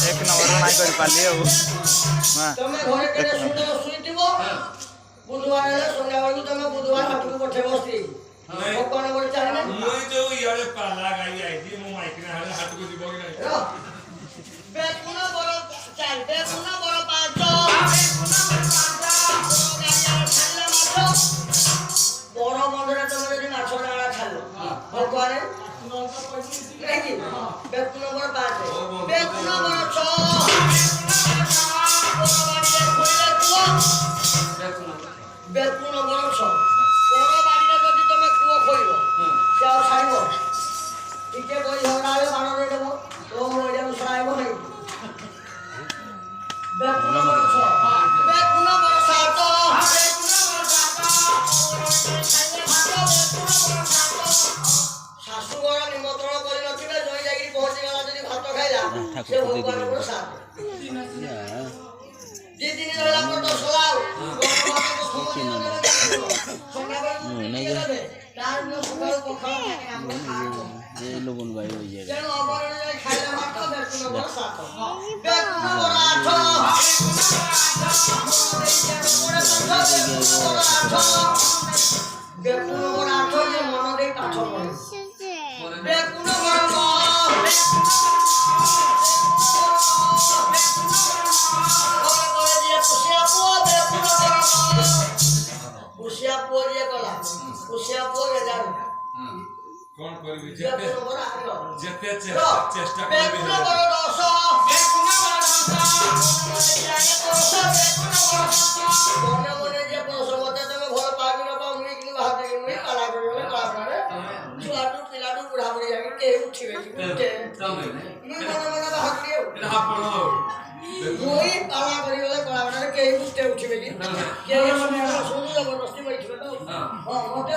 एक नंबर नाई कर पाली अब তুমি ঘরে কেটে সুন্দর শুই দিব বুধবার এলে সন্ধ্যা বেলা তুমি বুধবার হাটুকু পঠে বসতি ভগবান বলে চাই না মুই তো ইয়ারে পালা গাই আইছি মো মাইকনা হালে হাটুকু দিব কি নাই বেকুনা বড় চাই বেকুনা বড় পাঁচ বড় মন্দিরে তুমি যদি মাছ ডাঙা ছাড়লো ভগবানে নাকি বেকুনা বড় পাঁচ বেকুনা বড় ছ বেকুন বড় সব বড় বাড়িটা যদি তুমি কুয়ো খইব সে আর ছাড়ব টিকে কই ঝগড়া হলে বাড়ো দিয়ে দেবো তো ওই যেন সরাইব নাই বেকুন বড় সব বেকুন বড় সাত শাশু ঘর নিমন্ত্রণ করে নথিবে জয় যাই পৌঁছে গেল যদি ভাত খাইলা সে ভগবানের বড় সাত যে দিনে হলা পর তো সলাও लोगों भाई हो जाए उसिया पोरिए कला उसिया पोरिए जाऊ কোন করবি যেতে যেতে চেষ্টা করবি বেকুনা বড় দশ মনে মনে যে প্রসবতে তুমি ভাল পাবি না পাও মুই কিন্তু ভাবতে মুই কালা করে কালা করে ছুয়াটু পিলাটু বুড়া বুড়ি যাবে কে উঠিবে কি মুই মনে মনে ভাবলিও এটা হাপড় মুই কালা করি বলে কালা করে কে উঠতে উঠিবে কি কে শুনু জবরদস্তি বইছিবে তো হ্যাঁ মতে